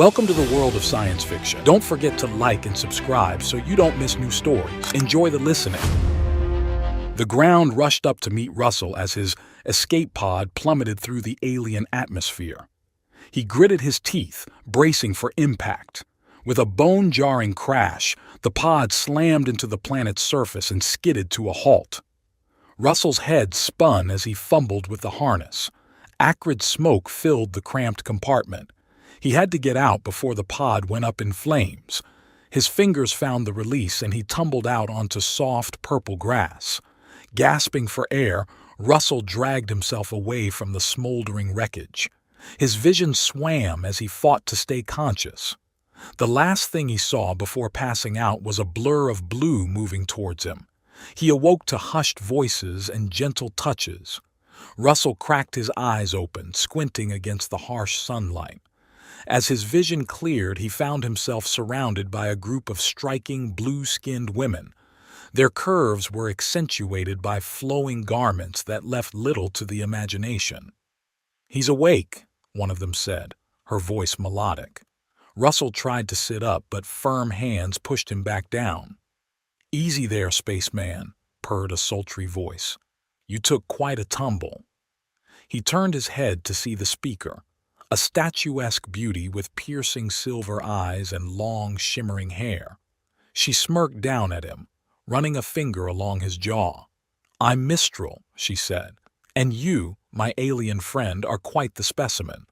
Welcome to the world of science fiction. Don't forget to like and subscribe so you don't miss new stories. Enjoy the listening. The ground rushed up to meet Russell as his escape pod plummeted through the alien atmosphere. He gritted his teeth, bracing for impact. With a bone-jarring crash, the pod slammed into the planet's surface and skidded to a halt. Russell's head spun as he fumbled with the harness. Acrid smoke filled the cramped compartment. He had to get out before the pod went up in flames. His fingers found the release and he tumbled out onto soft, purple grass. Gasping for air, Russell dragged himself away from the smoldering wreckage. His vision swam as he fought to stay conscious. The last thing he saw before passing out was a blur of blue moving towards him. He awoke to hushed voices and gentle touches. Russell cracked his eyes open, squinting against the harsh sunlight. As his vision cleared, he found himself surrounded by a group of striking, blue-skinned women. Their curves were accentuated by flowing garments that left little to the imagination. "He's awake," one of them said, her voice melodic. Russell tried to sit up, but firm hands pushed him back down. "Easy there, spaceman," purred a sultry voice. "You took quite a tumble." He turned his head to see the speaker, a statuesque beauty with piercing silver eyes and long, shimmering hair. She smirked down at him, running a finger along his jaw. "I'm Mistral," she said, "and you, my alien friend, are quite the specimen."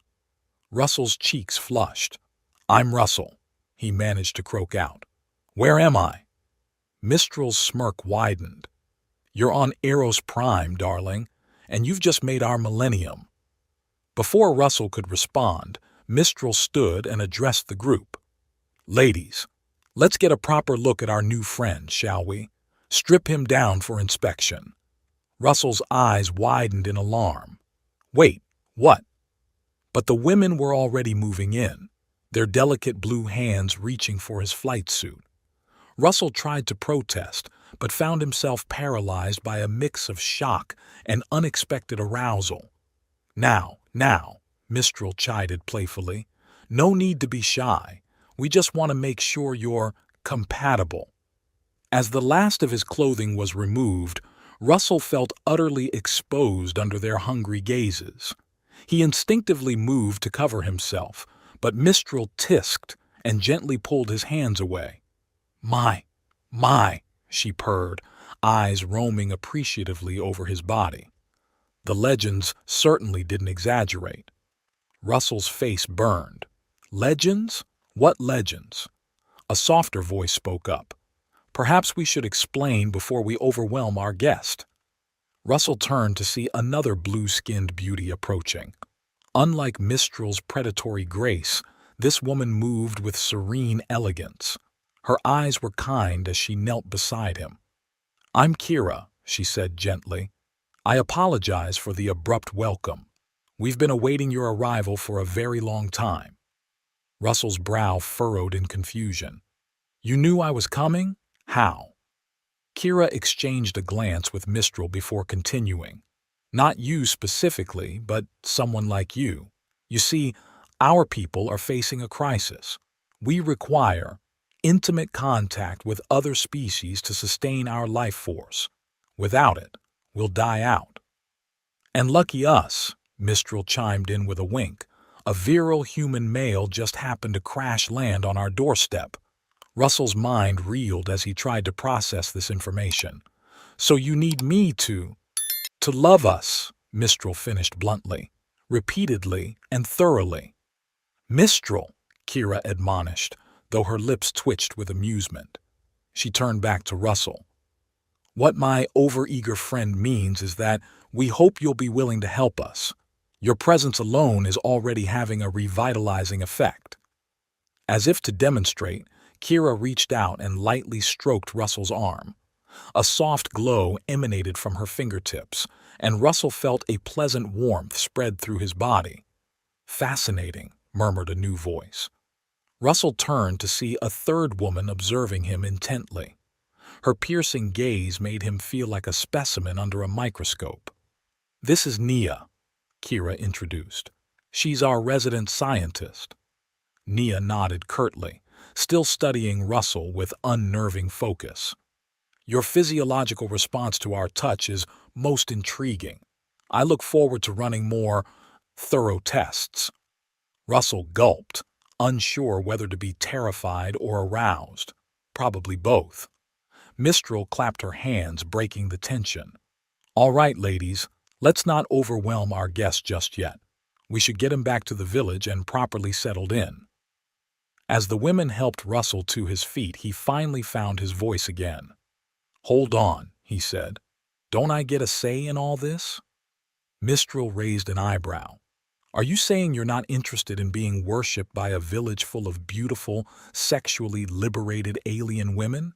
Russell's cheeks flushed. "I'm Russell," he managed to croak out. "Where am I?" Mistral's smirk widened. "You're on Eros Prime, darling, and you've just made our millennium." Before Russell could respond, Mistral stood and addressed the group. "Ladies, let's get a proper look at our new friend, shall we? Strip him down for inspection." Russell's eyes widened in alarm. "Wait, what?" But the women were already moving in, their delicate blue hands reaching for his flight suit. Russell tried to protest, but found himself paralyzed by a mix of shock and unexpected arousal. Now, Mistral chided playfully. "No need to be shy. We just want to make sure you're compatible." As the last of his clothing was removed, Russell felt utterly exposed under their hungry gazes. He instinctively moved to cover himself, but Mistral tisked and gently pulled his hands away. My, she purred, eyes roaming appreciatively over his body. The legends certainly didn't exaggerate. Russell's face burned. "Legends? What legends?" A softer voice spoke up. "Perhaps we should explain before we overwhelm our guest." Russell turned to see another blue-skinned beauty approaching. Unlike Mistral's predatory grace, this woman moved with serene elegance. Her eyes were kind as she knelt beside him. "I'm Kira," she said gently. "I apologize for the abrupt welcome. We've been awaiting your arrival for a very long time." Russell's brow furrowed in confusion. "You knew I was coming? How?" Kira exchanged a glance with Mistral before continuing. "Not you specifically, but someone like you. You see, our people are facing a crisis. We require intimate contact with other species to sustain our life force. Without it, we'll die out." "And lucky us," Mistral chimed in with a wink. "A virile human male just happened to crash land on our doorstep." Russell's mind reeled as he tried to process this information. "So you need me to love us," Mistral finished bluntly, repeatedly and thoroughly. "Mistral," Kira admonished, though her lips twitched with amusement. She turned back to Russell. "What my overeager friend means is that we hope you'll be willing to help us. Your presence alone is already having a revitalizing effect." As if to demonstrate, Kira reached out and lightly stroked Russell's arm. A soft glow emanated from her fingertips, and Russell felt a pleasant warmth spread through his body. "Fascinating," murmured a new voice. Russell turned to see a third woman observing him intently. Her piercing gaze made him feel like a specimen under a microscope. "This is Nia," Kira introduced. "She's our resident scientist." Nia nodded curtly, still studying Russell with unnerving focus. Your physiological response to our touch is most intriguing. I look forward to running more thorough tests. Russell gulped, unsure whether to be terrified or aroused. Probably both. Mistral clapped her hands, breaking the tension. All right, ladies, let's not overwhelm our guest just yet. We should get him back to the village and properly settled in. As the women helped Russell to his feet, he finally found his voice again. Hold on, he said. Don't I get a say in all this? Mistral raised an eyebrow. Are you saying you're not interested in being worshipped by a village full of beautiful, sexually liberated alien women?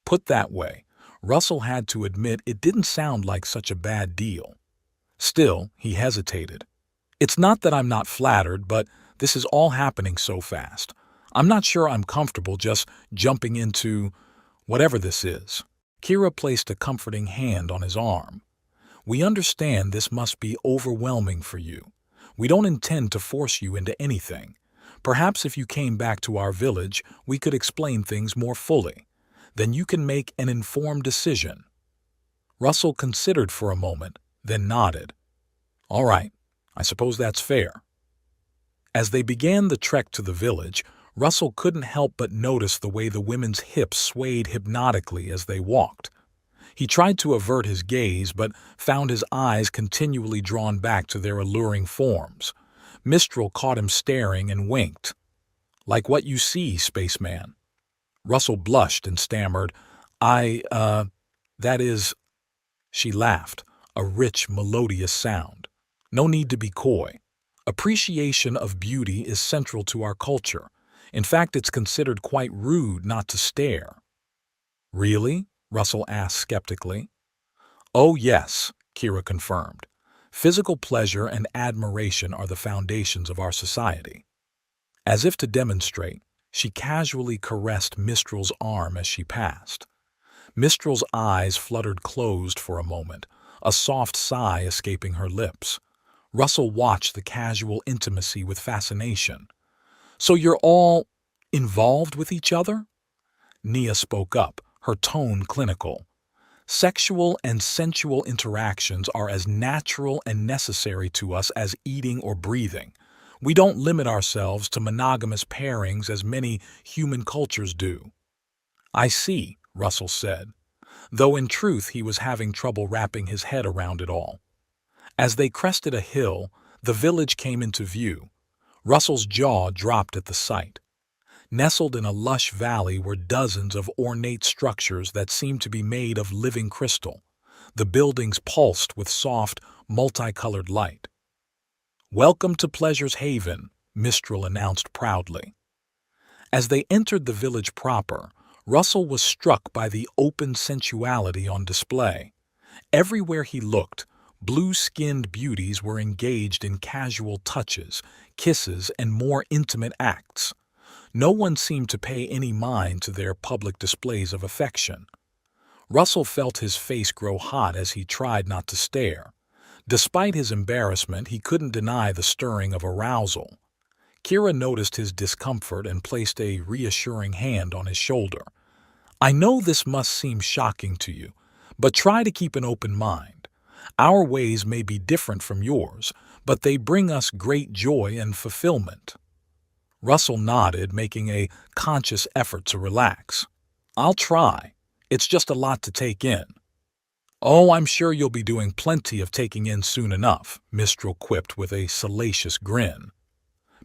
Put that way, Russell had to admit it didn't sound like such a bad deal. Still, he hesitated. It's not that I'm not flattered, but this is all happening so fast. I'm not sure I'm comfortable just jumping into whatever this is. Kira placed a comforting hand on his arm. We understand this must be overwhelming for you. We don't intend to force you into anything. Perhaps if you came back to our village, we could explain things more fully. Then you can make an informed decision. Russell considered for a moment, then nodded. All right, I suppose that's fair. As they began the trek to the village, Russell couldn't help but notice the way the women's hips swayed hypnotically as they walked. He tried to avert his gaze, but found his eyes continually drawn back to their alluring forms. Mistral caught him staring and winked. Like what you see, spaceman. Russell blushed and stammered, that is... She laughed, a rich, melodious sound. No need to be coy. Appreciation of beauty is central to our culture. In fact, it's considered quite rude not to stare. Really? Russell asked skeptically. Oh yes, Kira confirmed. Physical pleasure and admiration are the foundations of our society. As if to demonstrate, she casually caressed Mistral's arm as she passed. Mistral's eyes fluttered closed for a moment, a soft sigh escaping her lips. Russell watched the casual intimacy with fascination. So you're all involved with each other? Nia spoke up, her tone clinical. Sexual and sensual interactions are as natural and necessary to us as eating or breathing. We don't limit ourselves to monogamous pairings as many human cultures do. I see, Russell said, though in truth he was having trouble wrapping his head around it all. As they crested a hill, the village came into view. Russell's jaw dropped at the sight. Nestled in a lush valley were dozens of ornate structures that seemed to be made of living crystal. The buildings pulsed with soft, multicolored light. Welcome to Pleasure's Haven, Mistral announced proudly. As they entered the village proper, Russell was struck by the open sensuality on display. Everywhere he looked, blue-skinned beauties were engaged in casual touches, kisses, and more intimate acts. No one seemed to pay any mind to their public displays of affection. Russell felt his face grow hot as he tried not to stare. Despite his embarrassment, he couldn't deny the stirring of arousal. Kira noticed his discomfort and placed a reassuring hand on his shoulder. I know this must seem shocking to you, but try to keep an open mind. Our ways may be different from yours, but they bring us great joy and fulfillment. Russell nodded, making a conscious effort to relax. I'll try. It's just a lot to take in. Oh, I'm sure you'll be doing plenty of taking in soon enough, Mistral quipped with a salacious grin.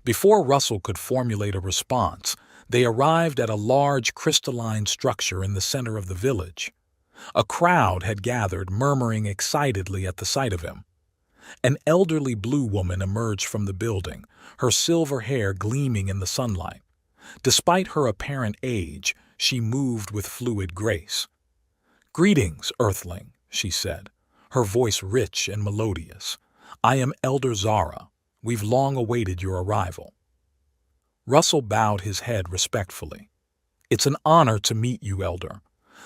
Before Russell could formulate a response, they arrived at a large crystalline structure in the center of the village. A crowd had gathered, murmuring excitedly at the sight of him. An elderly blue woman emerged from the building, her silver hair gleaming in the sunlight. Despite her apparent age, she moved with fluid grace. Greetings, Earthling, she said, her voice rich and melodious. I am Elder Zara. We've long awaited your arrival. Russell bowed his head respectfully. It's an honor to meet you, Elder,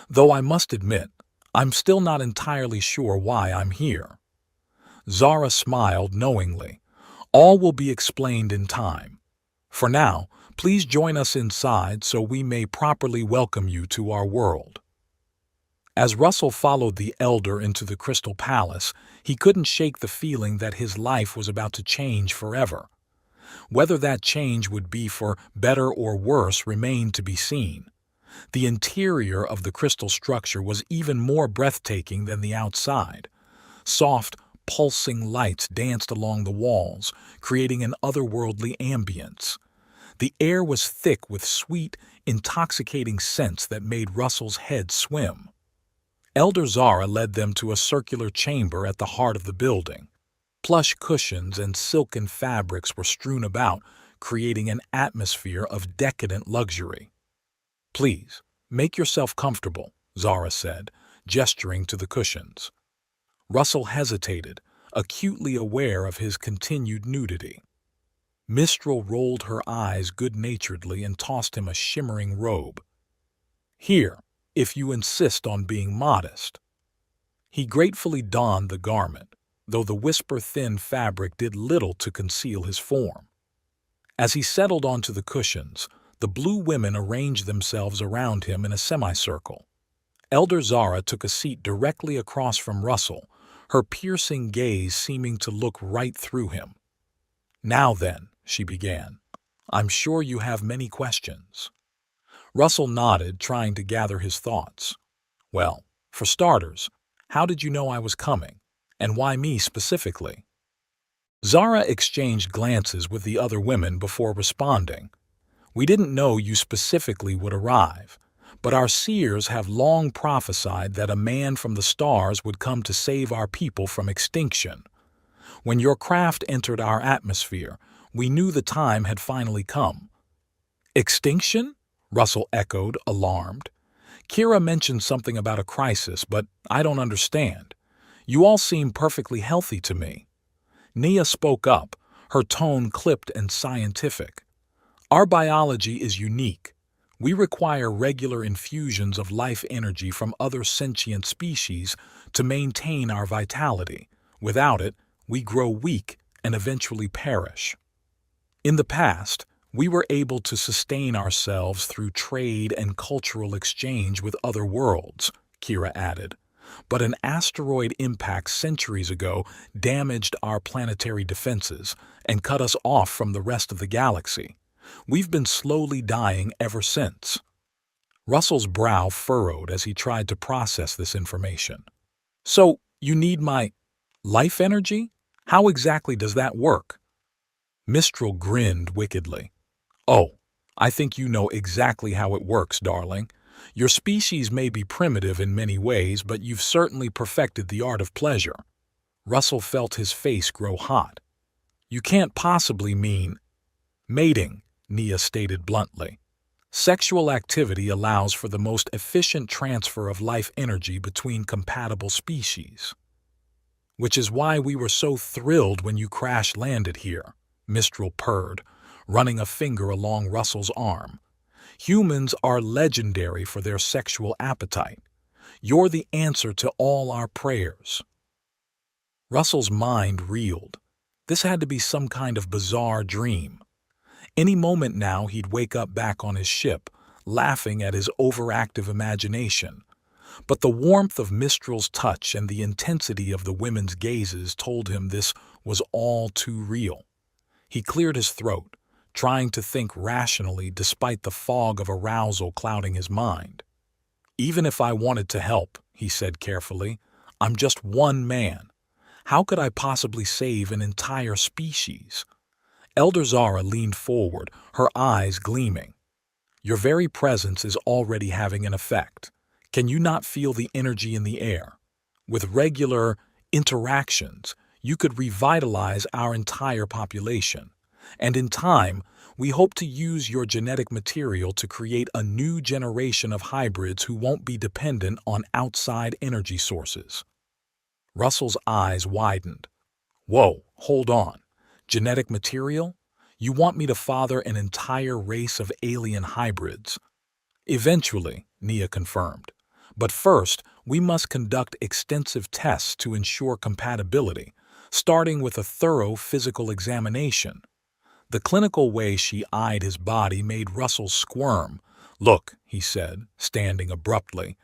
though I must admit, I'm still not entirely sure why I'm here. Zara smiled knowingly. All will be explained in time. For now, please join us inside so we may properly welcome you to our world." As Russell followed the elder into the Crystal Palace, he couldn't shake the feeling that his life was about to change forever. Whether that change would be for better or worse remained to be seen. The interior of the crystal structure was even more breathtaking than the outside. Soft, pulsing lights danced along the walls, creating an otherworldly ambience. The air was thick with sweet, intoxicating scents that made Russell's head swim. Elder Zara led them to a circular chamber at the heart of the building. Plush cushions and silken fabrics were strewn about, creating an atmosphere of decadent luxury. "Please, make yourself comfortable," Zara said, gesturing to the cushions. Russell hesitated, acutely aware of his continued nudity. Mistral rolled her eyes good-naturedly and tossed him a shimmering robe. "Here, if you insist on being modest." He gratefully donned the garment, though the whisper-thin fabric did little to conceal his form. As he settled onto the cushions, the blue women arranged themselves around him in a semicircle. Elder Zara took a seat directly across from Russell, her piercing gaze seeming to look right through him. "Now then," she began, "I'm sure you have many questions." Russell nodded, trying to gather his thoughts. "Well, for starters, how did you know I was coming? And why me specifically?" Zara exchanged glances with the other women before responding. "We didn't know you specifically would arrive, but our seers have long prophesied that a man from the stars would come to save our people from extinction. When your craft entered our atmosphere, we knew the time had finally come." "Extinction?" Russell echoed, alarmed. "Kira mentioned something about a crisis, but I don't understand. You all seem perfectly healthy to me." Nia spoke up, her tone clipped and scientific. "Our biology is unique. We require regular infusions of life energy from other sentient species to maintain our vitality. Without it, we grow weak and eventually perish. In the past, we were able to sustain ourselves through trade and cultural exchange with other worlds," Kira added. "But an asteroid impact centuries ago damaged our planetary defenses and cut us off from the rest of the galaxy. We've been slowly dying ever since." Russell's brow furrowed as he tried to process this information. "So, you need my life energy? How exactly does that work?" Mistral grinned wickedly. "Oh, I think you know exactly how it works, darling. Your species may be primitive in many ways, but you've certainly perfected the art of pleasure." Russell felt his face grow hot. "You can't possibly mean—" "Mating," Nia stated bluntly. "Sexual activity allows for the most efficient transfer of life energy between compatible species. Which is why we were so thrilled when you crash-landed here," Mistral purred, running a finger along Russell's arm. "Humans are legendary for their sexual appetite. You're the answer to all our prayers." Russell's mind reeled. This had to be some kind of bizarre dream. Any moment now he'd wake up back on his ship, laughing at his overactive imagination. But the warmth of Mistral's touch and the intensity of the women's gazes told him this was all too real. He cleared his throat, trying to think rationally despite the fog of arousal clouding his mind. "Even if I wanted to help," he said carefully, "I'm just one man. How could I possibly save an entire species?" Elder Zara leaned forward, her eyes gleaming. "Your very presence is already having an effect. Can you not feel the energy in the air? With regular interactions, you could revitalize our entire population. And in time, we hope to use your genetic material to create a new generation of hybrids who won't be dependent on outside energy sources." Russell's eyes widened. "Whoa, hold on. Genetic material? You want me to father an entire race of alien hybrids?" "Eventually," Nia confirmed. "But first, we must conduct extensive tests to ensure compatibility, starting with a thorough physical examination. The clinical way she eyed his body made Russell squirm. "Look," he said, standing abruptly,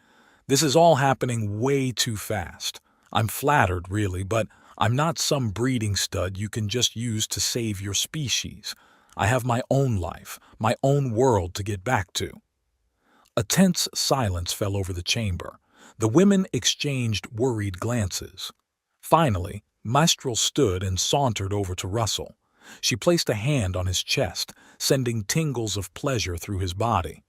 "this is all happening way too fast. I'm flattered, really, but I'm not some breeding stud you can just use to save your species. I have my own life, my own world to get back to." A tense silence fell over the chamber. The women exchanged worried glances. Finally, Mistral stood and sauntered over to Russell. She placed a hand on his chest, sending tingles of pleasure through his body.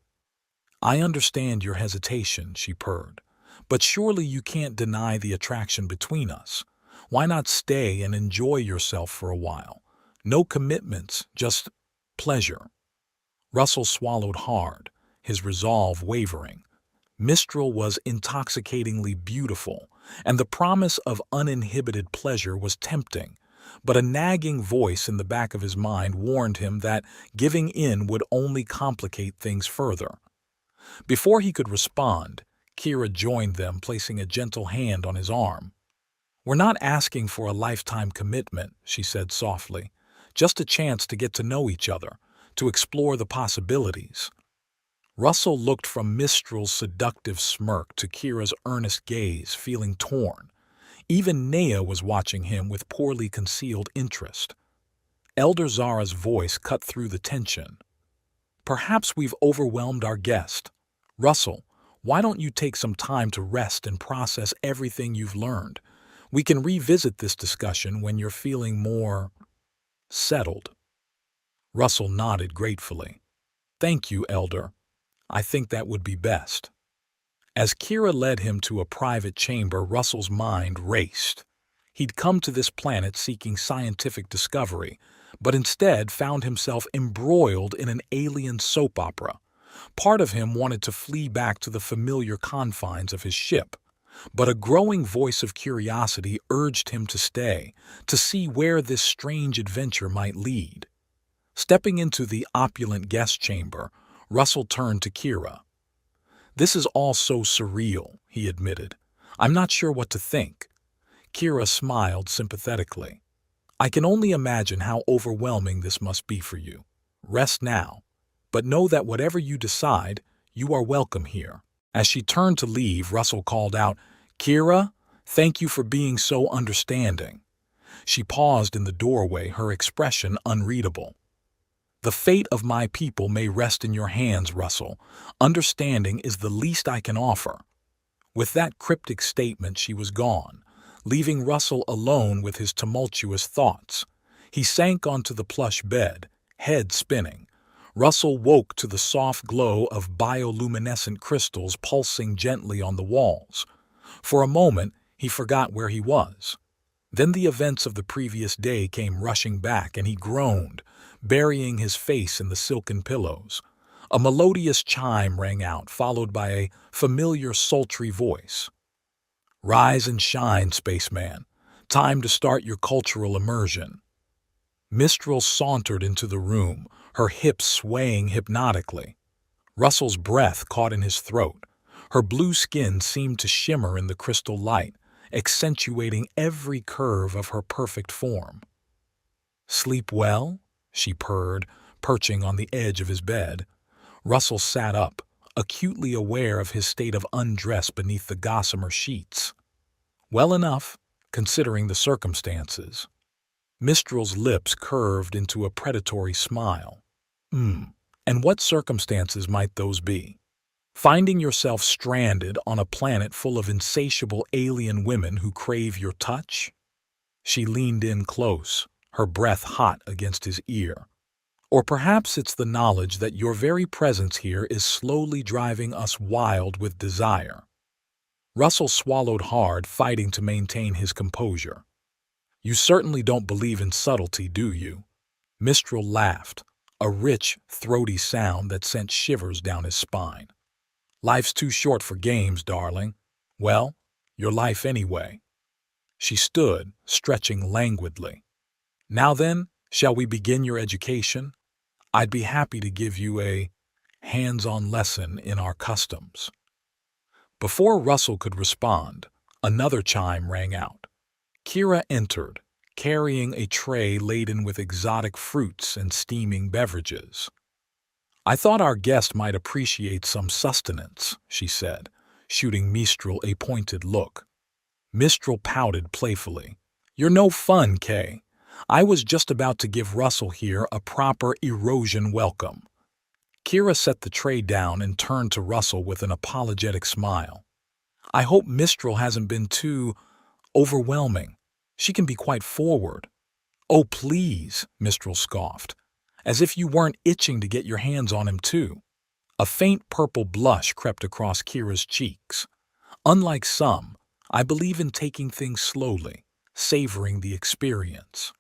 "I understand your hesitation," she purred, "but surely you can't deny the attraction between us. Why not stay and enjoy yourself for a while? No commitments, just pleasure." Russell swallowed hard, his resolve wavering. Mistral was intoxicatingly beautiful, and the promise of uninhibited pleasure was tempting, but a nagging voice in the back of his mind warned him that giving in would only complicate things further. Before he could respond, Kira joined them, placing a gentle hand on his arm. "We're not asking for a lifetime commitment," she said softly, "just a chance to get to know each other, to explore the possibilities." Russell looked from Mistral's seductive smirk to Kira's earnest gaze, feeling torn. Even Nea was watching him with poorly concealed interest. Elder Zara's voice cut through the tension. "Perhaps we've overwhelmed our guest. Russell, why don't you take some time to rest and process everything you've learned? We can revisit this discussion when you're feeling more settled." Russell nodded gratefully. "Thank you, Elder. I think that would be best." As Kira led him to a private chamber, Russell's mind raced. He'd come to this planet seeking scientific discovery, but instead found himself embroiled in an alien soap opera. Part of him wanted to flee back to the familiar confines of his ship, but a growing voice of curiosity urged him to stay, to see where this strange adventure might lead. Stepping into the opulent guest chamber, Russell turned to Kira. "This is all so surreal," he admitted. "I'm not sure what to think." Kira smiled sympathetically. "I can only imagine how overwhelming this must be for you. Rest now, but know that whatever you decide, you are welcome here." As she turned to leave, Russell called out, "Kira, thank you for being so understanding." She paused in the doorway, her expression unreadable. "The fate of my people may rest in your hands, Russell. Understanding is the least I can offer." With that cryptic statement, she was gone, leaving Russell alone with his tumultuous thoughts. He sank onto the plush bed, head spinning. Russell woke to the soft glow of bioluminescent crystals pulsing gently on the walls. For a moment, he forgot where he was. Then the events of the previous day came rushing back, and he groaned, burying his face in the silken pillows. A melodious chime rang out, followed by a familiar sultry voice. "Rise and shine, spaceman. Time to start your cultural immersion." Mistral sauntered into the room, her hips swaying hypnotically. Russell's breath caught in his throat. Her blue skin seemed to shimmer in the crystal light, accentuating every curve of her perfect form. "Sleep well?" she purred, perching on the edge of his bed. Russell sat up, acutely aware of his state of undress beneath the gossamer sheets. "Well enough, considering the circumstances." Mistral's lips curved into a predatory smile. And what circumstances might those be? Finding yourself stranded on a planet full of insatiable alien women who crave your touch?" She leaned in close, her breath hot against his ear. "Or perhaps it's the knowledge that your very presence here is slowly driving us wild with desire." Russell swallowed hard, fighting to maintain his composure. "You certainly don't believe in subtlety, do you?" Mistral laughed, a rich, throaty sound that sent shivers down his spine. "Life's too short for games, darling. Well, your life anyway." She stood, stretching languidly. "Now then, shall we begin your education? I'd be happy to give you a hands-on lesson in our customs." Before Russell could respond, another chime rang out. Kira entered, carrying a tray laden with exotic fruits and steaming beverages. "I thought our guest might appreciate some sustenance," she said, shooting Mistral a pointed look. Mistral pouted playfully. "You're no fun, Kay. I was just about to give Russell here a proper erosion welcome." Kira set the tray down and turned to Russell with an apologetic smile. "I hope Mistral hasn't been too overwhelming. She can be quite forward." "Oh, please," Mistral scoffed, "as if you weren't itching to get your hands on him too." A faint purple blush crept across Kira's cheeks. "Unlike some, I believe in taking things slowly, savoring the experience."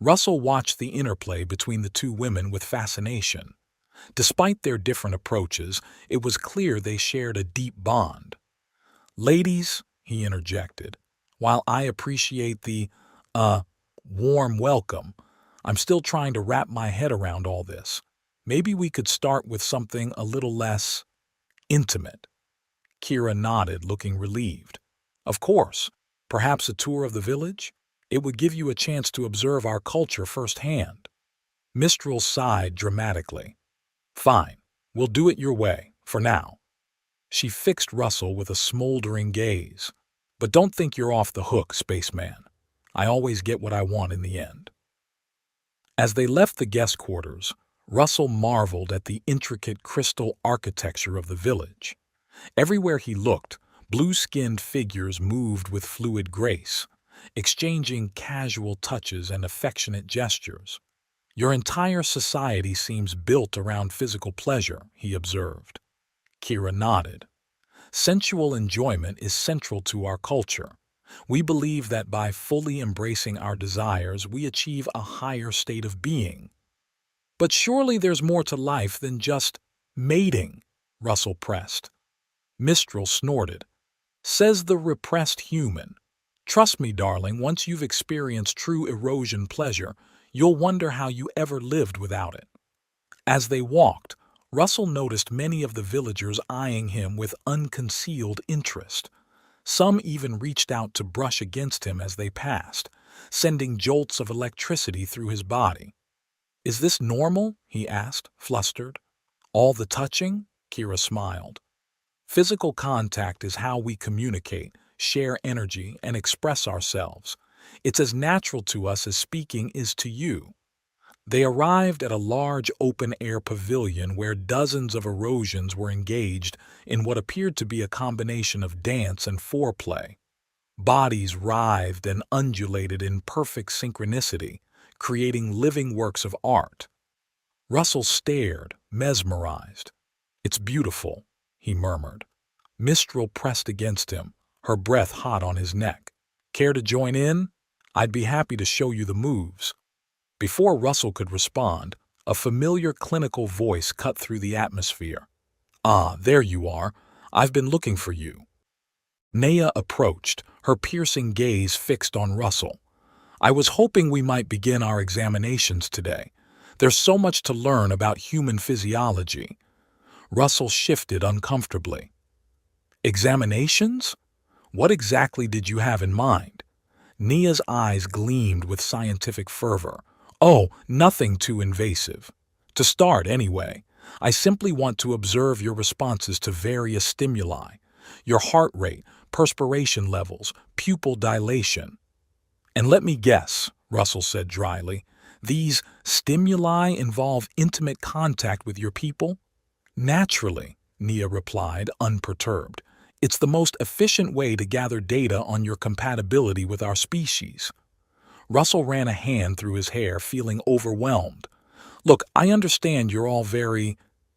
Russell watched the interplay between the two women with fascination. Despite their different approaches, it was clear they shared a deep bond. "Ladies," he interjected, "while I appreciate the, warm welcome, I'm still trying to wrap my head around all this. Maybe we could start with something a little less intimate." Kira nodded, looking relieved. "Of course. Perhaps a tour of the village? It would give you a chance to observe our culture firsthand." Mistral sighed dramatically. "Fine. We'll do it your way, for now." She fixed Russell with a smoldering gaze. "But don't think you're off the hook, spaceman. I always get what I want in the end." As they left the guest quarters, Russell marveled at the intricate crystal architecture of the village. Everywhere he looked, blue-skinned figures moved with fluid grace, exchanging casual touches and affectionate gestures. "Your entire society seems built around physical pleasure," he observed. Kira nodded. "Sensual enjoyment is central to our culture. We believe that by fully embracing our desires, we achieve a higher state of being." "But surely there's more to life than just mating," Russell pressed. Mistral snorted. "Says the repressed human. Trust me, darling, once you've experienced true erosion pleasure, you'll wonder how you ever lived without it." As they walked, Russell noticed many of the villagers eyeing him with unconcealed interest. Some even reached out to brush against him as they passed, sending jolts of electricity through his body. "Is this normal?" he asked, flustered. "All the touching?" Kira smiled. "Physical contact is how we communicate, share energy, and express ourselves. It's as natural to us as speaking is to you." They arrived at a large open-air pavilion where dozens of erosions were engaged in what appeared to be a combination of dance and foreplay. Bodies writhed and undulated in perfect synchronicity, creating living works of art. Russell stared, mesmerized. "It's beautiful," he murmured. Mistral pressed against him, her breath hot on his neck. "Care to join in? I'd be happy to show you the moves." Before Russell could respond, a familiar clinical voice cut through the atmosphere. "Ah, there you are. I've been looking for you." Naya approached, her piercing gaze fixed on Russell. "I was hoping we might begin our examinations today. There's so much to learn about human physiology." Russell shifted uncomfortably. "Examinations? What exactly did you have in mind?" Nia's eyes gleamed with scientific fervor. "Oh, nothing too invasive. To start, anyway, I simply want to observe your responses to various stimuli, your heart rate, perspiration levels, pupil dilation." "And let me guess," Russell said dryly, "these stimuli involve intimate contact with your people?" "Naturally," Nia replied, unperturbed. "It's the most efficient way to gather data on your compatibility with our species." Russell ran a hand through his hair, feeling overwhelmed. "Look, I understand you're all very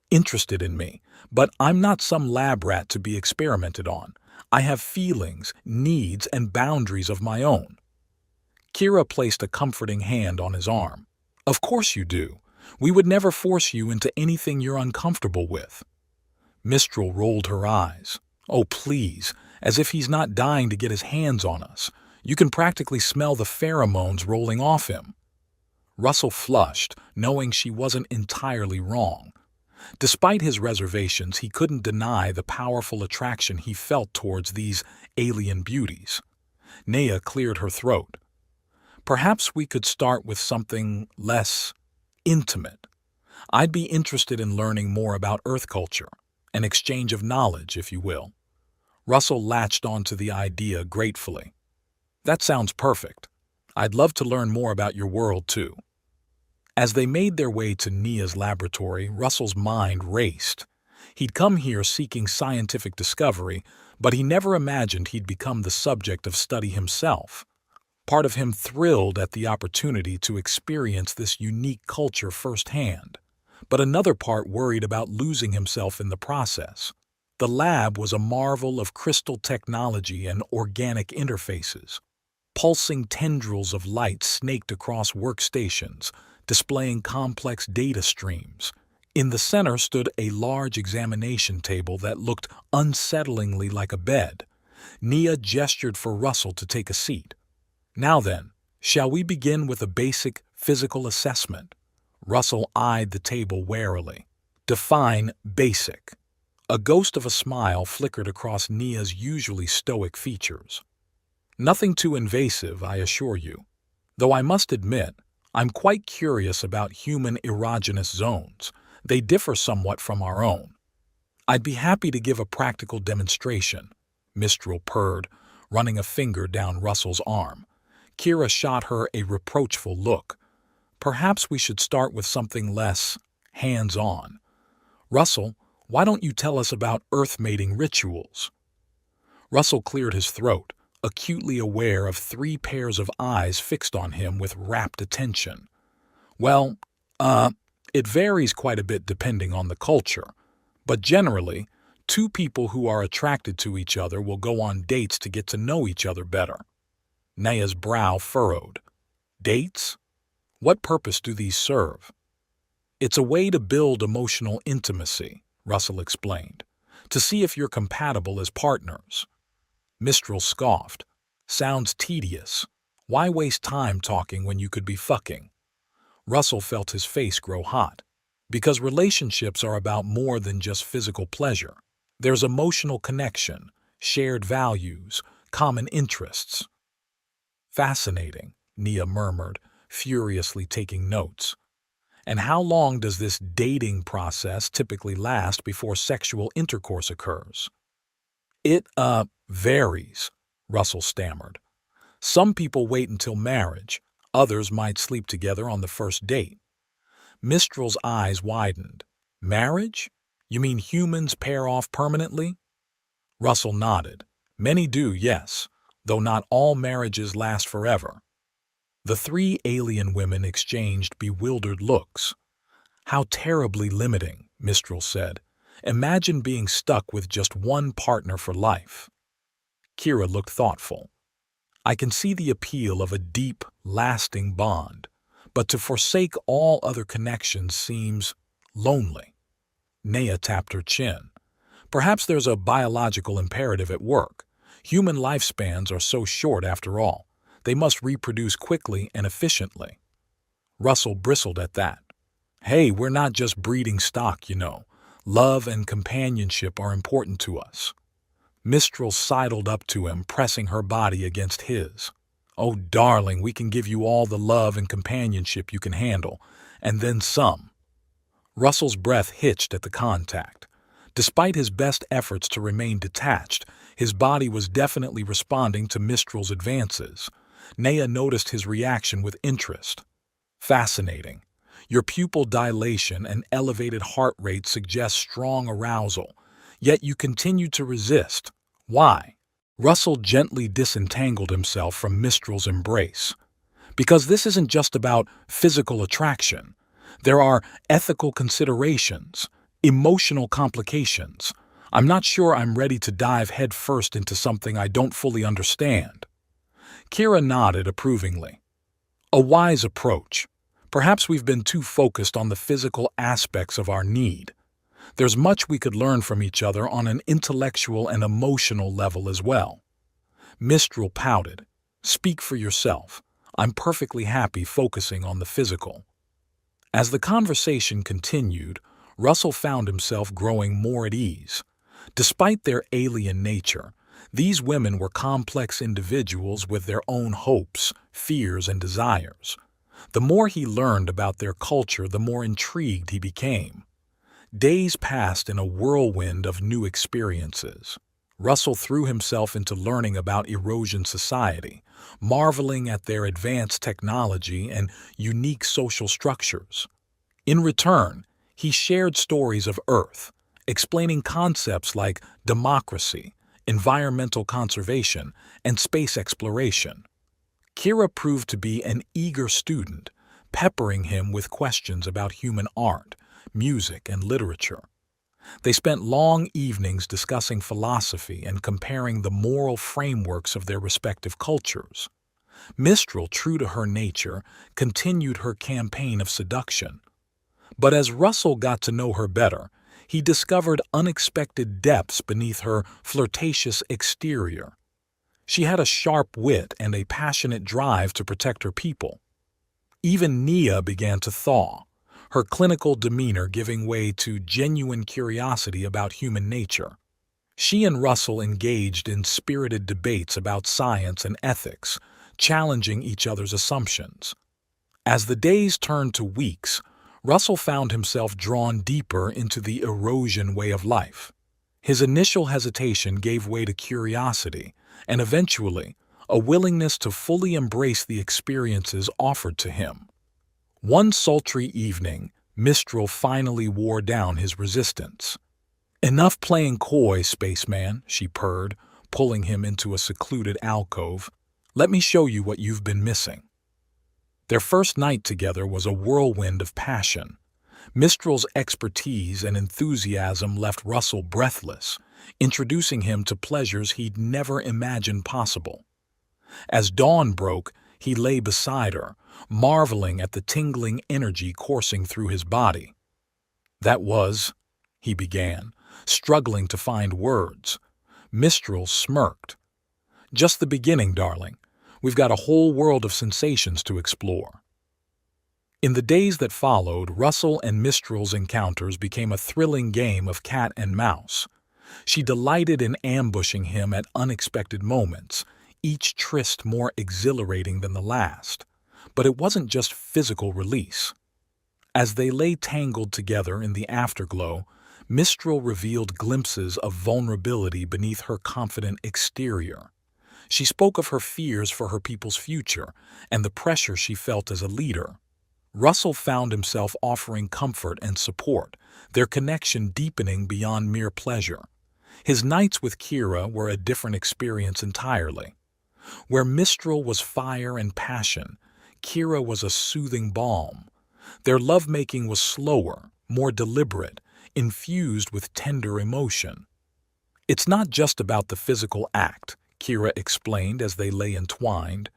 interested in me, but I'm not some lab rat to be experimented on. I have feelings, needs, and boundaries of my own." Kira placed a comforting hand on his arm. "Of course you do. We would never force you into anything you're uncomfortable with." Mistral rolled her eyes. "Oh, please, as if he's not dying to get his hands on us. You can practically smell the pheromones rolling off him." Russell flushed, knowing she wasn't entirely wrong. Despite his reservations, he couldn't deny the powerful attraction he felt towards these alien beauties. Naya cleared her throat. Perhaps we could start with something less intimate. I'd be interested in learning more about Earth culture, an exchange of knowledge, if you will. Russell latched onto the idea gratefully. That sounds perfect. I'd love to learn more about your world, too. As they made their way to Nia's laboratory, Russell's mind raced. He'd come here seeking scientific discovery, but he never imagined he'd become the subject of study himself. Part of him thrilled at the opportunity to experience this unique culture firsthand, but another part worried about losing himself in the process. The lab was a marvel of crystal technology and organic interfaces. Pulsing tendrils of light snaked across workstations, displaying complex data streams. In the center stood a large examination table that looked unsettlingly like a bed. Nia gestured for Russell to take a seat. Now then, shall we begin with a basic physical assessment? Russell eyed the table warily. Define basic. A ghost of a smile flickered across Nia's usually stoic features. Nothing too invasive, I assure you. Though I must admit, I'm quite curious about human erogenous zones. They differ somewhat from our own. I'd be happy to give a practical demonstration, Mistral purred, running a finger down Russell's arm. Kira shot her a reproachful look. Perhaps we should start with something less hands-on. Russell, why don't you tell us about earth mating rituals? Russell cleared his throat, acutely aware of 3 pairs of eyes fixed on him with rapt attention. Well, it varies quite a bit depending on the culture, but generally, 2 people who are attracted to each other will go on dates to get to know each other better. Nia's brow furrowed. Dates? What purpose do these serve? It's a way to build emotional intimacy, Russell explained, to see if you're compatible as partners. Mistral scoffed. Sounds tedious. Why waste time talking when you could be fucking? Russell felt his face grow hot. Because relationships are about more than just physical pleasure. There's emotional connection, shared values, common interests. Fascinating, Nia murmured, furiously taking notes. And how long does this dating process typically last before sexual intercourse occurs? It, varies, Russell stammered. Some people wait until marriage, others might sleep together on the first date. Mistral's eyes widened. Marriage? You mean humans pair off permanently? Russell nodded. Many do, yes, though not all marriages last forever. The 3 alien women exchanged bewildered looks. How terribly limiting, Mistral said. Imagine being stuck with just one partner for life. Kira looked thoughtful. I can see the appeal of a deep, lasting bond, but to forsake all other connections seems lonely. Nia tapped her chin. Perhaps there's a biological imperative at work. Human lifespans are so short after all. They must reproduce quickly and efficiently. Russell bristled at that. Hey, we're not just breeding stock, you know. Love and companionship are important to us. Mistral sidled up to him, pressing her body against his. Oh, darling, we can give you all the love and companionship you can handle, and then some. Russell's breath hitched at the contact. Despite his best efforts to remain detached, his body was definitely responding to Mistral's advances. Nia noticed his reaction with interest. Fascinating. Your pupil dilation and elevated heart rate suggest strong arousal, yet you continue to resist. Why? Russell gently disentangled himself from Mistral's embrace. Because this isn't just about physical attraction. There are ethical considerations, emotional complications. I'm not sure I'm ready to dive headfirst into something I don't fully understand. Kira nodded approvingly. A wise approach. Perhaps we've been too focused on the physical aspects of our need. There's much we could learn from each other on an intellectual and emotional level as well. Mistral pouted. Speak for yourself. I'm perfectly happy focusing on the physical. As the conversation continued, Russell found himself growing more at ease. Despite their alien nature, These women were complex individuals with their own hopes, fears, and desires. The more he learned about their culture, the more intrigued he became. Days passed in a whirlwind of new experiences. Russell threw himself into learning about erosion society, marveling at their advanced technology and unique social structures. In return, he shared stories of Earth, explaining concepts like democracy, environmental conservation, and space exploration. Kira proved to be an eager student, peppering him with questions about human art, music, and literature. They spent long evenings discussing philosophy and comparing the moral frameworks of their respective cultures. Mistral, true to her nature, continued her campaign of seduction. But as Russell got to know her better, he discovered unexpected depths beneath her flirtatious exterior. She had a sharp wit and a passionate drive to protect her people. Even Nia began to thaw, her clinical demeanor giving way to genuine curiosity about human nature. She and Russell engaged in spirited debates about science and ethics, challenging each other's assumptions. As the days turned to weeks, Russell found himself drawn deeper into the erosion way of life. His initial hesitation gave way to curiosity, and eventually, a willingness to fully embrace the experiences offered to him. One sultry evening, Mistral finally wore down his resistance. "Enough playing coy, spaceman," she purred, pulling him into a secluded alcove. "Let me show you what you've been missing." Their first night together was a whirlwind of passion. Mistral's expertise and enthusiasm left Russell breathless, introducing him to pleasures he'd never imagined possible. As dawn broke, he lay beside her, marveling at the tingling energy coursing through his body. "That was," he began, struggling to find words. Mistral smirked. "Just the beginning, darling. We've got a whole world of sensations to explore." In the days that followed, Russell and Mistral's encounters became a thrilling game of cat and mouse. She delighted in ambushing him at unexpected moments, each tryst more exhilarating than the last. But it wasn't just physical release. As they lay tangled together in the afterglow, Mistral revealed glimpses of vulnerability beneath her confident exterior. She spoke of her fears for her people's future and the pressure she felt as a leader. Russell found himself offering comfort and support, their connection deepening beyond mere pleasure. His nights with Kira were a different experience entirely. Where Mistral was fire and passion, Kira was a soothing balm. Their lovemaking was slower, more deliberate, infused with tender emotion. "It's not just about the physical act," Kira explained as they lay entwined.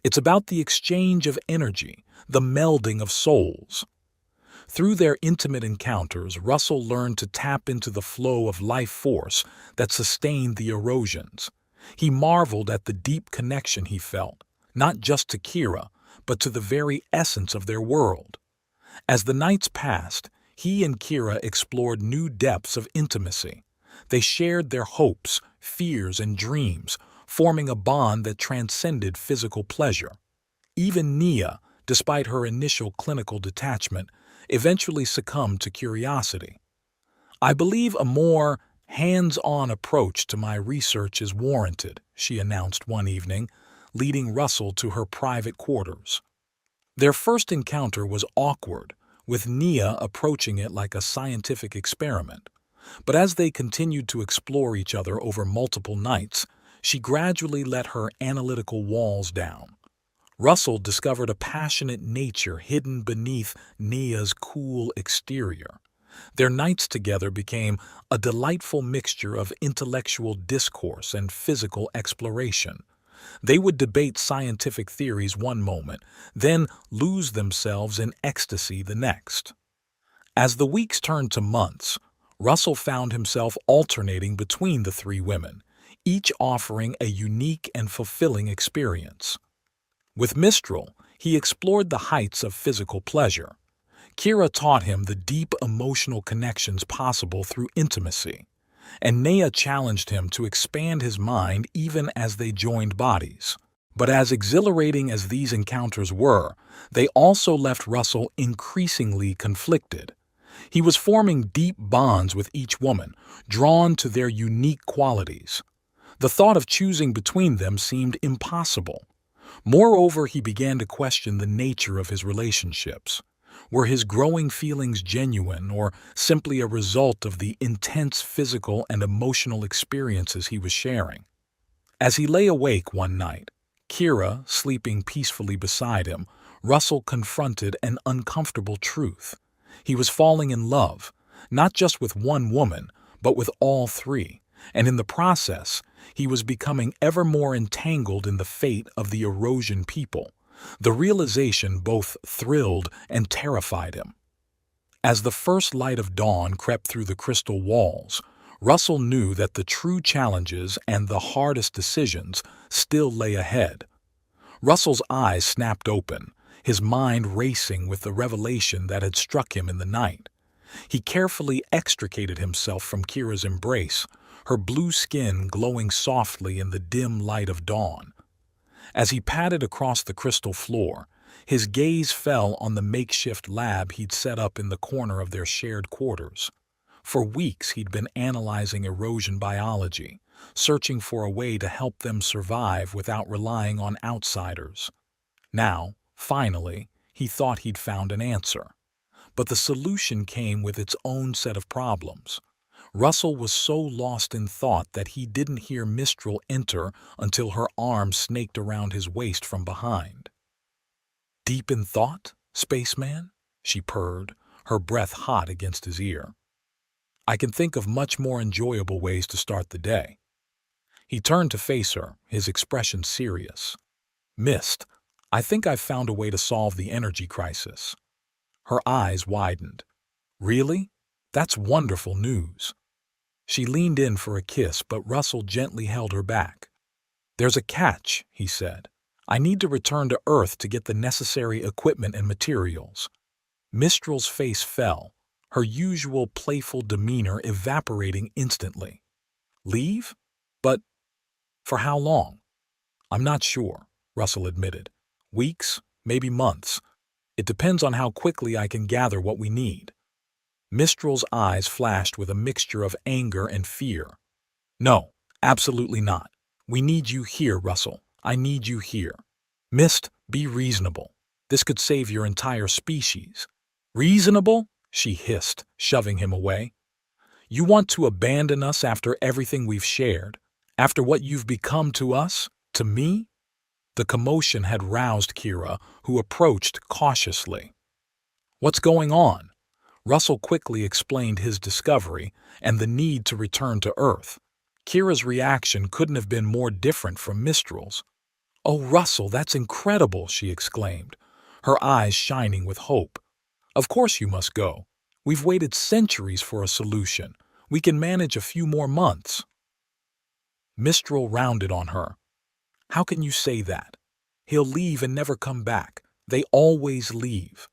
"It's about the exchange of energy, the melding of souls." Through their intimate encounters, Russell learned to tap into the flow of life force that sustained the erosions. He marveled at the deep connection he felt, not just to Kira, but to the very essence of their world. As the nights passed, he and Kira explored new depths of intimacy. They shared their hopes, fears, and dreams, forming a bond that transcended physical pleasure. Even Nia, despite her initial clinical detachment, eventually succumbed to curiosity. "I believe a more hands-on approach to my research is warranted," she announced one evening, leading Russell to her private quarters. Their first encounter was awkward, with Nia approaching it like a scientific experiment. But as they continued to explore each other over multiple nights, she gradually let her analytical walls down. Russell discovered a passionate nature hidden beneath Nia's cool exterior. Their nights together became a delightful mixture of intellectual discourse and physical exploration. They would debate scientific theories one moment, then lose themselves in ecstasy the next. As the weeks turned to months, Russell found himself alternating between the three women, each offering a unique and fulfilling experience. With Mistral, he explored the heights of physical pleasure. Kira taught him the deep emotional connections possible through intimacy. and Nea challenged him to expand his mind even as they joined bodies. But as exhilarating as these encounters were, they also left Russell increasingly conflicted. He was forming deep bonds with each woman, drawn to their unique qualities. The thought of choosing between them seemed impossible. Moreover, he began to question the nature of his relationships. Were his growing feelings genuine or simply a result of the intense physical and emotional experiences he was sharing? As he lay awake one night, Kira sleeping peacefully beside him, Russell confronted an uncomfortable truth. He was falling in love, not just with one woman, but with all three, and in the process, he was becoming ever more entangled in the fate of the Erosion people. The realization both thrilled and terrified him. As the first light of dawn crept through the crystal walls, Russell knew that the true challenges and the hardest decisions still lay ahead. Russell's eyes snapped open, his mind racing with the revelation that had struck him in the night. He carefully extricated himself from Kira's embrace, her blue skin glowing softly in the dim light of dawn. As he padded across the crystal floor, his gaze fell on the makeshift lab he'd set up in the corner of their shared quarters. For weeks he'd been analyzing erosion biology, searching for a way to help them survive without relying on outsiders. Now, finally, he thought he'd found an answer. But the solution came with its own set of problems. Russell was so lost in thought that he didn't hear Mistral enter until her arm snaked around his waist from behind. "Deep in thought, spaceman?" she purred, her breath hot against his ear. "I can think of much more enjoyable ways to start the day." He turned to face her, his expression serious. "Mist, I think I've found a way to solve the energy crisis." Her eyes widened. "Really? That's wonderful news." She leaned in for a kiss, but Russell gently held her back. "There's a catch," he said. "I need to return to Earth to get the necessary equipment and materials." Mistral's face fell, her usual playful demeanor evaporating instantly. "Leave? But for how long?" "I'm not sure," Russell admitted. "Weeks, maybe months. It depends on how quickly I can gather what we need." Mistral's eyes flashed with a mixture of anger and fear. "No, absolutely not. We need you here, Russell. I need you here." "Mist, be reasonable. This could save your entire species." "Reasonable?" she hissed, shoving him away. "You want to abandon us after everything we've shared? After what you've become to us? To me?" The commotion had roused Kira, who approached cautiously. "What's going on?" Russell quickly explained his discovery and the need to return to Earth. Kira's reaction couldn't have been more different from Mistral's. "Oh, Russell, that's incredible!" she exclaimed, her eyes shining with hope. "Of course you must go. We've waited centuries for a solution. We can manage a few more months." Mistral rounded on her. "How can you say that? He'll leave and never come back. They always leave."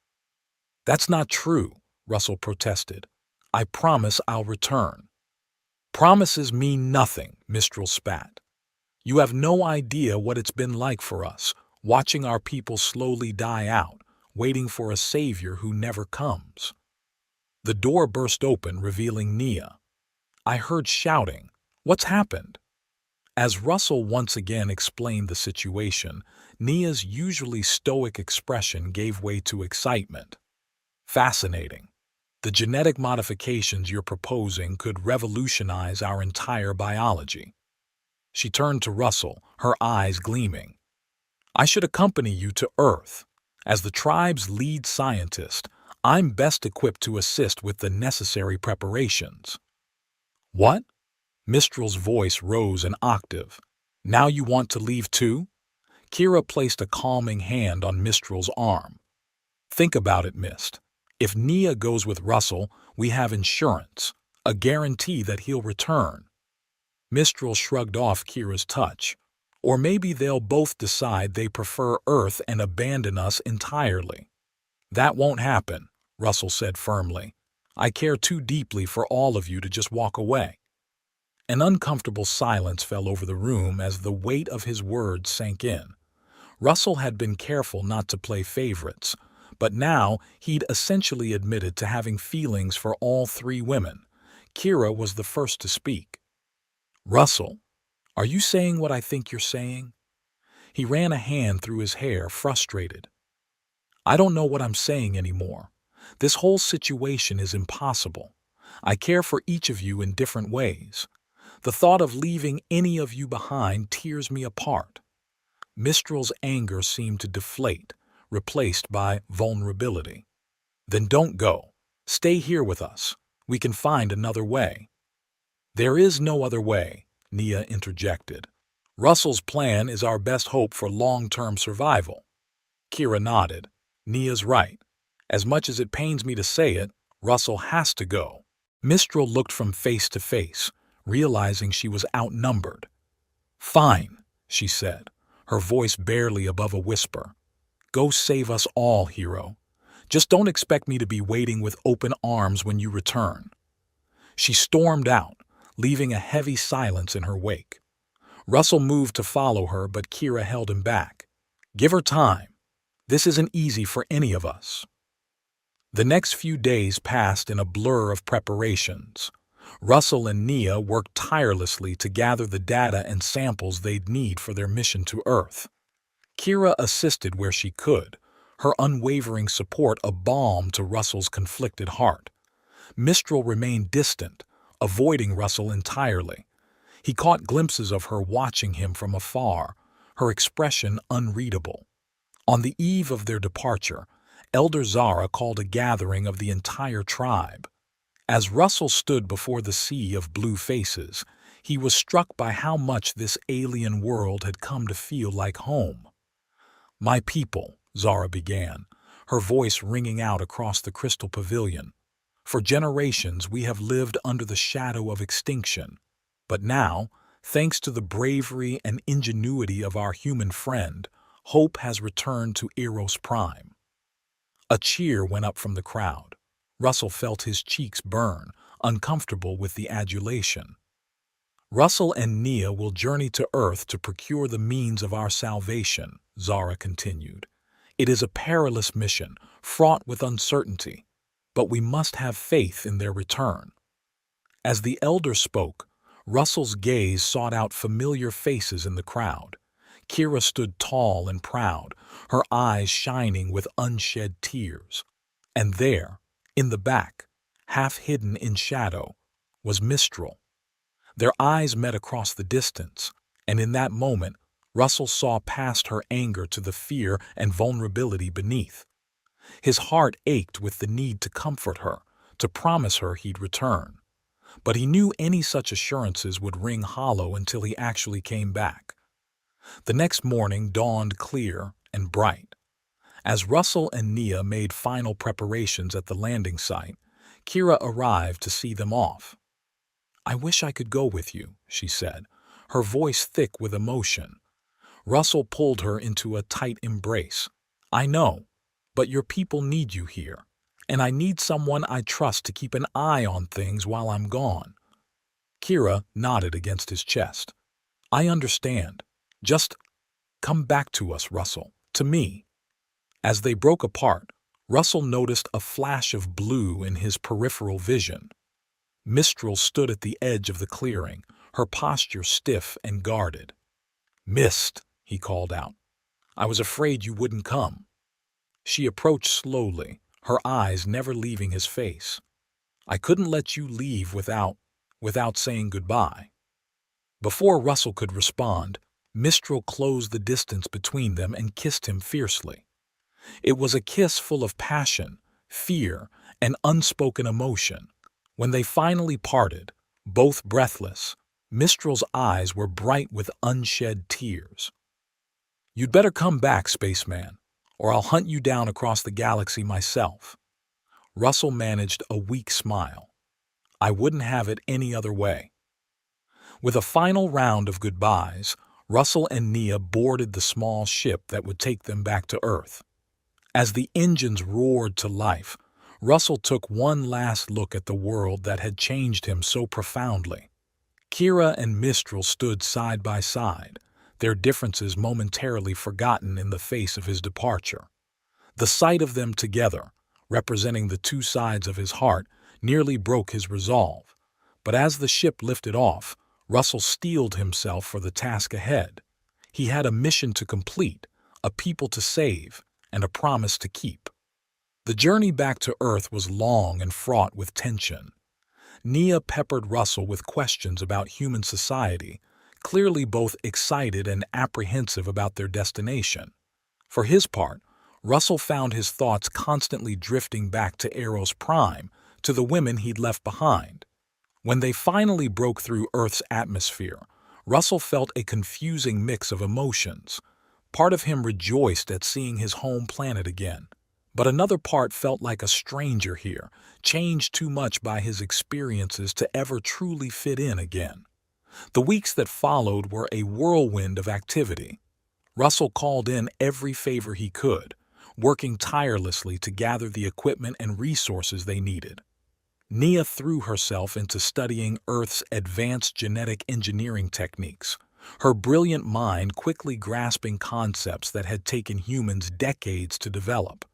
"That's not true," Russell protested. "I promise I'll return." "Promises mean nothing," Mistral spat. "You have no idea what it's been like for us, watching our people slowly die out, waiting for a savior who never comes." The door burst open, revealing Nea. "I heard shouting. What's happened?" As Russell once again explained the situation, Nea's usually stoic expression gave way to excitement. "Fascinating. The genetic modifications you're proposing could revolutionize our entire biology." She turned to Russell, her eyes gleaming. "I should accompany you to Earth. As the tribe's lead scientist, I'm best equipped to assist with the necessary preparations." "What?" Mistral's voice rose an octave. "Now you want to leave too?" Kira placed a calming hand on Mistral's arm. "Think about it, Mist. If Nea goes with Russell, we have insurance, a guarantee that he'll return." Mistral shrugged off Kira's touch. "Or maybe they'll both decide they prefer Earth and abandon us entirely." "That won't happen," Russell said firmly. "I care too deeply for all of you to just walk away." An uncomfortable silence fell over the room as the weight of his words sank in. Russell had been careful not to play favorites, but now he'd essentially admitted to having feelings for all three women. Kira was the first to speak. "Russell, are you saying what I think you're saying?" He ran a hand through his hair, frustrated. "I don't know what I'm saying anymore. This whole situation is impossible. I care for each of you in different ways. The thought of leaving any of you behind tears me apart." Mistral's anger seemed to deflate, replaced by vulnerability. "Then don't go. Stay here with us. We can find another way." "There is no other way," Nia interjected. "Russell's plan is our best hope for long-term survival." Kira nodded. "Nia's right. As much as it pains me to say it, Russell has to go." Mistral looked from face to face, realizing she was outnumbered. "Fine," she said, her voice barely above a whisper. "Go save us all, hero. Just don't expect me to be waiting with open arms when you return." She stormed out, leaving a heavy silence in her wake. Russell moved to follow her, but Kira held him back. "Give her time. This isn't easy for any of us." The next few days passed in a blur of preparations. Russell and Nia worked tirelessly to gather the data and samples they'd need for their mission to Earth. Kira assisted where she could, her unwavering support a balm to Russell's conflicted heart. Mistral remained distant, avoiding Russell entirely. He caught glimpses of her watching him from afar, her expression unreadable. On the eve of their departure, Elder Zara called a gathering of the entire tribe. As Russell stood before the sea of blue faces, he was struck by how much this alien world had come to feel like home. "My people," Zara began, her voice ringing out across the crystal pavilion. "For generations we have lived under the shadow of extinction. But now, thanks to the bravery and ingenuity of our human friend, hope has returned to Eros Prime." A cheer went up from the crowd. Russell felt his cheeks burn, uncomfortable with the adulation. "Russell and Nia will journey to Earth to procure the means of our salvation," Zara continued. "It is a perilous mission, fraught with uncertainty, but we must have faith in their return." As the elder spoke, Russell's gaze sought out familiar faces in the crowd. Kira stood tall and proud, her eyes shining with unshed tears. And there, in the back, half hidden in shadow, was Mistral. Their eyes met across the distance, and in that moment, Russell saw past her anger to the fear and vulnerability beneath. His heart ached with the need to comfort her, to promise her he'd return. But he knew any such assurances would ring hollow until he actually came back. The next morning dawned clear and bright. As Russell and Nia made final preparations at the landing site, Kira arrived to see them off. "I wish I could go with you," she said, her voice thick with emotion. Russell pulled her into a tight embrace. "I know, but your people need you here, and I need someone I trust to keep an eye on things while I'm gone." Kira nodded against his chest. "I understand. Just come back to us, Russell, to me." As they broke apart, Russell noticed a flash of blue in his peripheral vision. Mistral stood at the edge of the clearing, her posture stiff and guarded. "Mist," he called out. "I was afraid you wouldn't come." She approached slowly, her eyes never leaving his face. "I couldn't let you leave without saying goodbye." Before Russell could respond, Mistral closed the distance between them and kissed him fiercely. It was a kiss full of passion, fear, and unspoken emotion. When they finally parted, both breathless, Mistral's eyes were bright with unshed tears. "You'd better come back, spaceman, or I'll hunt you down across the galaxy myself." Russell managed a weak smile. "I wouldn't have it any other way." With a final round of goodbyes, Russell and Nia boarded the small ship that would take them back to Earth. As the engines roared to life, Russell took one last look at the world that had changed him so profoundly. Kira and Mistral stood side by side, their differences momentarily forgotten in the face of his departure. The sight of them together, representing the two sides of his heart, nearly broke his resolve. But as the ship lifted off, Russell steeled himself for the task ahead. He had a mission to complete, a people to save, and a promise to keep. The journey back to Earth was long and fraught with tension. Nia peppered Russell with questions about human society, clearly both excited and apprehensive about their destination. For his part, Russell found his thoughts constantly drifting back to Eros Prime, to the women he'd left behind. When they finally broke through Earth's atmosphere, Russell felt a confusing mix of emotions. Part of him rejoiced at seeing his home planet again, but another part felt like a stranger here, changed too much by his experiences to ever truly fit in again. The weeks that followed were a whirlwind of activity. Russell called in every favor he could, working tirelessly to gather the equipment and resources they needed. Nia threw herself into studying Earth's advanced genetic engineering techniques, her brilliant mind quickly grasping concepts that had taken humans decades to develop.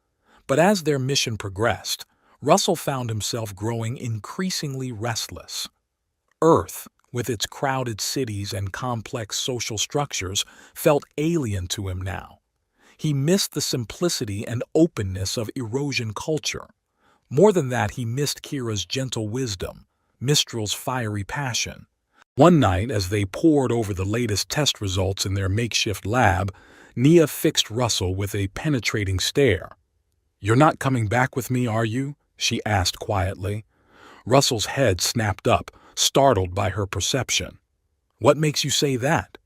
But as their mission progressed, Russell found himself growing increasingly restless. Earth, with its crowded cities and complex social structures, felt alien to him now. He missed the simplicity and openness of Erosion culture. More than that, he missed Kira's gentle wisdom, Mistral's fiery passion. One night, as they pored over the latest test results in their makeshift lab, Nia fixed Russell with a penetrating stare. "You're not coming back with me, are you?" she asked quietly. Russell's head snapped up, startled by her perception. "What makes you say that?"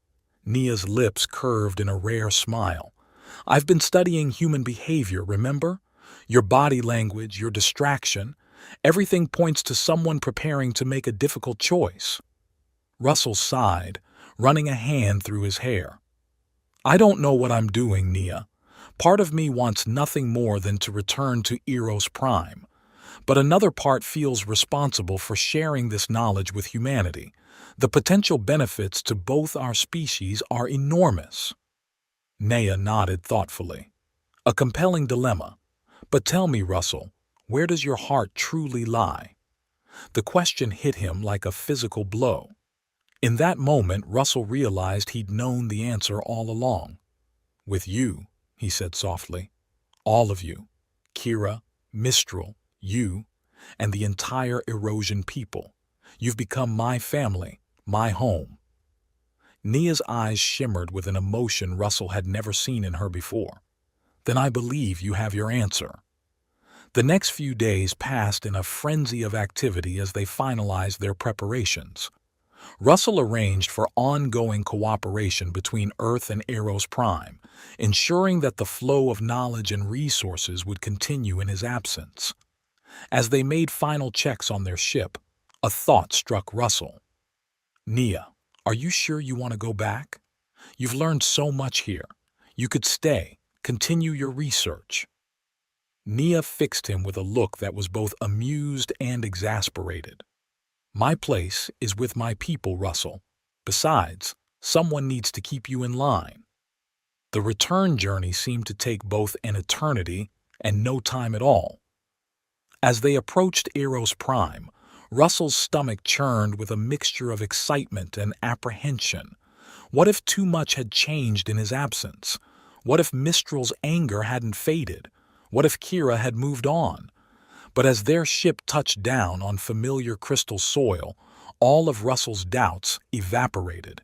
Nia's lips curved in a rare smile. "I've been studying human behavior, remember? Your body language, your distraction, everything points to someone preparing to make a difficult choice." Russell sighed, running a hand through his hair. "I don't know what I'm doing, Nia. Part of me wants nothing more than to return to Eros Prime, but another part feels responsible for sharing this knowledge with humanity. The potential benefits to both our species are enormous." Nia nodded thoughtfully. "A compelling dilemma. But tell me, Russell, where does your heart truly lie?" The question hit him like a physical blow. In that moment, Russell realized he'd known the answer all along. "With you," he said softly. "All of you. Kira, Mistral, you, and the entire Erosion people. You've become my family, my home." Nia's eyes shimmered with an emotion Russell had never seen in her before. "Then I believe you have your answer." The next few days passed in a frenzy of activity as they finalized their preparations. Russell arranged for ongoing cooperation between Earth and Eros Prime, ensuring that the flow of knowledge and resources would continue in his absence. As they made final checks on their ship, a thought struck Russell. "Nia, are you sure you want to go back? You've learned so much here. You could stay, continue your research." Nia fixed him with a look that was both amused and exasperated. "My place is with my people, Russell. Besides, someone needs to keep you in line." The return journey seemed to take both an eternity and no time at all. As they approached Eros Prime, Russell's stomach churned with a mixture of excitement and apprehension. What if too much had changed in his absence? What if Mistral's anger hadn't faded? What if Kira had moved on? But as their ship touched down on familiar crystal soil, all of Russell's doubts evaporated.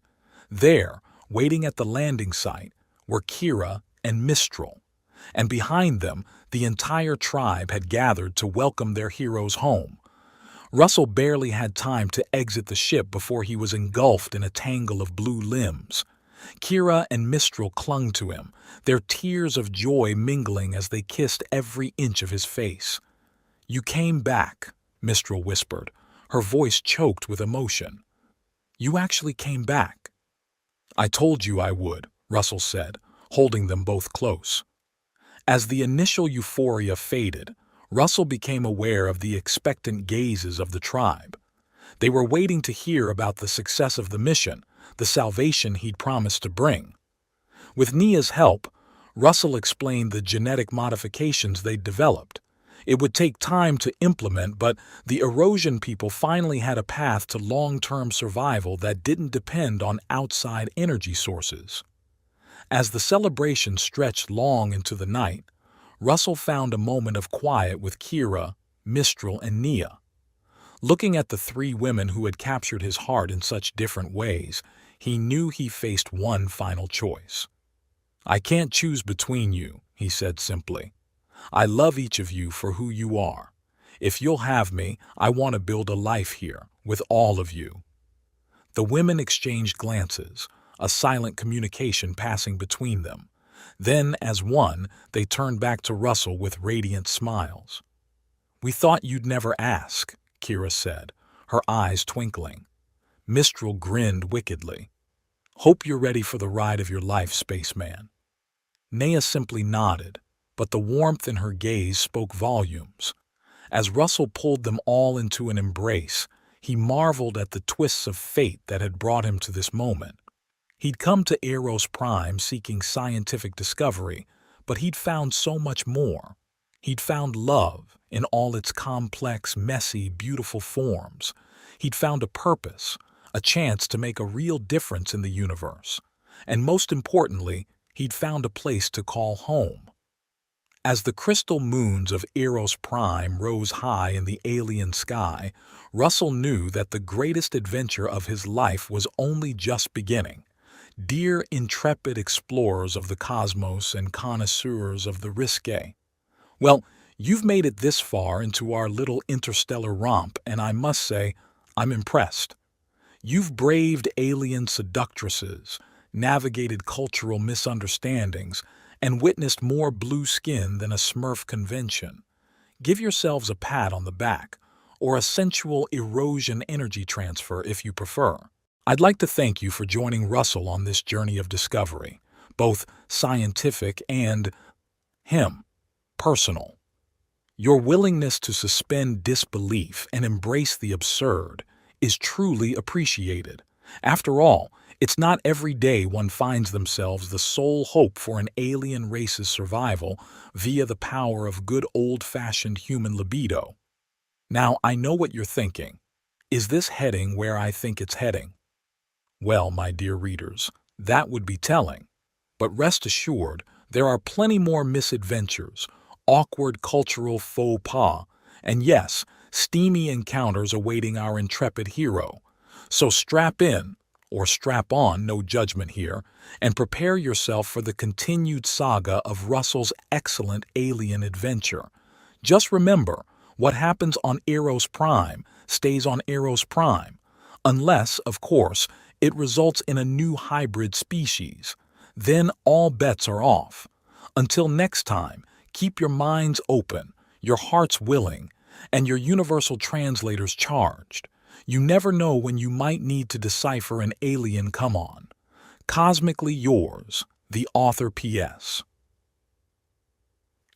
There, waiting at the landing site, were Kira and Mistral, and behind them the entire tribe had gathered to welcome their heroes home. Russell barely had time to exit the ship before he was engulfed in a tangle of blue limbs. Kira and Mistral clung to him, their tears of joy mingling as they kissed every inch of his face. "You came back," Mistral whispered, her voice choked with emotion. "You actually came back." "I told you I would," Russell said, holding them both close. As the initial euphoria faded, Russell became aware of the expectant gazes of the tribe. They were waiting to hear about the success of the mission, the salvation he'd promised to bring. With Nia's help, Russell explained the genetic modifications they'd developed. It would take time to implement, but the erosion people finally had a path to long-term survival that didn't depend on outside energy sources. As the celebration stretched long into the night, Russell found a moment of quiet with Kira, Mistral, and Nia. Looking at the three women who had captured his heart in such different ways, he knew he faced one final choice. "I can't choose between you," he said simply. "I love each of you for who you are. If you'll have me, I want to build a life here, with all of you." The women exchanged glances, a silent communication passing between them. Then, as one, they turned back to Russell with radiant smiles. "We thought you'd never ask," Kira said, her eyes twinkling. Mistral grinned wickedly. "Hope you're ready for the ride of your life, spaceman." Nea simply nodded, but the warmth in her gaze spoke volumes. As Russell pulled them all into an embrace, he marveled at the twists of fate that had brought him to this moment. He'd come to Eros Prime seeking scientific discovery, but he'd found so much more. He'd found love in all its complex, messy, beautiful forms. He'd found a purpose, a chance to make a real difference in the universe. And most importantly, he'd found a place to call home. As the crystal moons of Eros Prime rose high in the alien sky, Russell knew that the greatest adventure of his life was only just beginning. Dear intrepid explorers of the cosmos and connoisseurs of the risque. Well, you've made it this far into our little interstellar romp, and I must say, I'm impressed. You've braved alien seductresses, navigated cultural misunderstandings, and witnessed more blue skin than a Smurf convention. Give yourselves a pat on the back, or a sensual erosion energy transfer if you prefer. I'd like to thank you for joining Russell on this journey of discovery, both scientific and personal. Your willingness to suspend disbelief and embrace the absurd is truly appreciated. After all, it's not every day one finds themselves the sole hope for an alien race's survival via the power of good old-fashioned human libido. Now, I know what you're thinking. Is this heading where I think it's heading? Well, my dear readers, that would be telling. But rest assured, there are plenty more misadventures, awkward cultural faux pas, and yes, steamy encounters awaiting our intrepid hero. So strap in, or strap on, no judgment here, and prepare yourself for the continued saga of Russell's excellent alien adventure. Just remember, what happens on Eros Prime stays on Eros Prime, unless, of course, it results in a new hybrid species. Then all bets are off. Until next time, keep your minds open, your hearts willing, and your universal translators charged. You never know when you might need to decipher an alien come-on. Cosmically yours, the author P.S.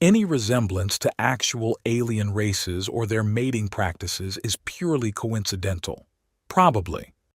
Any resemblance to actual alien races or their mating practices is purely coincidental. Probably.